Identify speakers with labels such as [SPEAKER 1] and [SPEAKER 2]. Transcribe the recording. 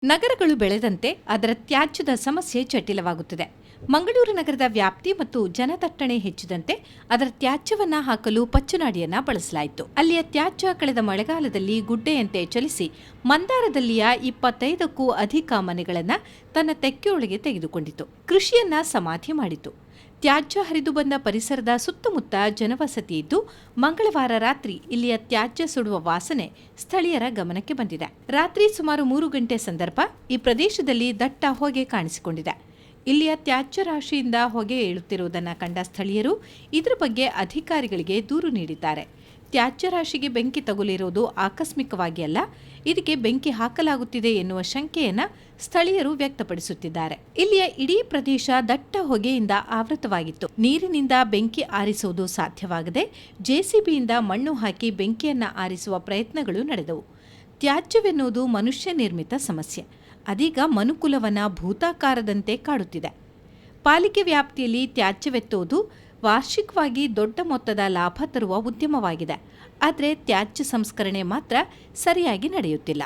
[SPEAKER 1] ನಗರಗಳು ಬೆಳೆದಂತೆ ಅದರ ತ್ಯಾಜ್ಯದ ಸಮಸ್ಯೆ ಜಟಿಲವಾಗುತ್ತದೆ. ಮಂಗಳೂರು ನಗರದ ವ್ಯಾಪ್ತಿ ಮತ್ತು ಜನದಟ್ಟಣೆ ಹೆಚ್ಚಿದಂತೆ ಅದರ ತ್ಯಾಜ್ಯವನ್ನ ಹಾಕಲು ಪಚ್ಚುನಾಡಿಯನ್ನ ಬಳಸಲಾಯಿತು. ಅಲ್ಲಿಯ ತ್ಯಾಜ್ಯ ಕಳೆದ ಮಳೆಗಾಲದಲ್ಲಿ ಗುಡ್ಡೆಯಂತೆ ಚಲಿಸಿ ಮಂದಾರದಲ್ಲಿಯ 25ಕ್ಕೂ ಅಧಿಕ ಮನೆಗಳನ್ನ ತನ್ನ ತೆಕ್ಕೆಯೊಳಗೆ ತೆಗೆದುಕೊಂಡಿತು. ಕೃಷಿಯನ್ನ ಸಮಾಧಿ ಮಾಡಿತು. ತ್ಯಾಜ್ಯ ಹರಿದು ಬಂದ ಪರಿಸರದ ಸುತ್ತಮುತ್ತ ಜನವಸತಿ ಇದ್ದು, ಮಂಗಳವಾರ ರಾತ್ರಿ ಇಲ್ಲಿಯ ತ್ಯಾಜ್ಯ ಸುಡುವ ವಾಸನೆ ಸ್ಥಳೀಯರ ಗಮನಕ್ಕೆ ಬಂದಿದೆ. ರಾತ್ರಿ ಸುಮಾರು 3 ಗಂಟೆ ಸಂದರ್ಭ ಈ ಪ್ರದೇಶದಲ್ಲಿ ದಟ್ಟ ಹೊಗೆ ಕಾಣಿಸಿಕೊಂಡಿದೆ. ಇಲ್ಲಿಯ ತ್ಯಾಜ್ಯ ರಾಶಿಯಿಂದ ಹೊಗೆ ಏಳುತ್ತಿರುವುದನ್ನು ಕಂಡ ಸ್ಥಳೀಯರು ಇದರ ಬಗ್ಗೆ ಅಧಿಕಾರಿಗಳಿಗೆ ದೂರು ನೀಡಿದ್ದಾರೆ. ತ್ಯಾಜ್ಯ ರಾಶಿಗೆ ಬೆಂಕಿ ತಗುಲಿರುವುದು ಆಕಸ್ಮಿಕವಾಗಿ ಅಲ್ಲ, ಇದಕ್ಕೆ ಬೆಂಕಿ ಹಾಕಲಾಗುತ್ತಿದೆ ಎನ್ನುವ ಶಂಕೆಯನ್ನ ಸ್ಥಳೀಯರು ವ್ಯಕ್ತಪಡಿಸುತ್ತಿದ್ದಾರೆ. ಇಲ್ಲಿಯ ಇಡೀ ಪ್ರದೇಶ ದಟ್ಟ ಹೊಗೆಯಿಂದ ಆವೃತವಾಗಿತ್ತು. ನೀರಿನಿಂದ ಬೆಂಕಿ ಆರಿಸುವುದು ಸಾಧ್ಯವಾಗದೆ ಜೆಸಿಬಿಯಿಂದ ಮಣ್ಣು ಹಾಕಿ ಬೆಂಕಿಯನ್ನ ಆರಿಸುವ ಪ್ರಯತ್ನಗಳು ನಡೆದವು. ತ್ಯಾಜ್ಯವೆನ್ನುವುದು ಮನುಷ್ಯ ನಿರ್ಮಿತ ಸಮಸ್ಯೆ. ಅದೀಗ ಮನುಕುಲವನ್ನ ಭೂತಾಕಾರದಂತೆ ಕಾಡುತ್ತಿದೆ. ಪಾಲಿಕೆ ವ್ಯಾಪ್ತಿಯಲ್ಲಿ ತ್ಯಾಜ್ಯವೆತ್ತುವುದು ವಾರ್ಷಿಕವಾಗಿ ದೊಡ್ಡ ಮೊತ್ತದ ಲಾಭ ತರುವ ಉದ್ಯಮವಾಗಿದೆ. ಆದರೆ ತ್ಯಾಜ್ಯ ಸಂಸ್ಕರಣೆ ಮಾತ್ರ ಸರಿಯಾಗಿ ನಡೆಯುತ್ತಿಲ್ಲ.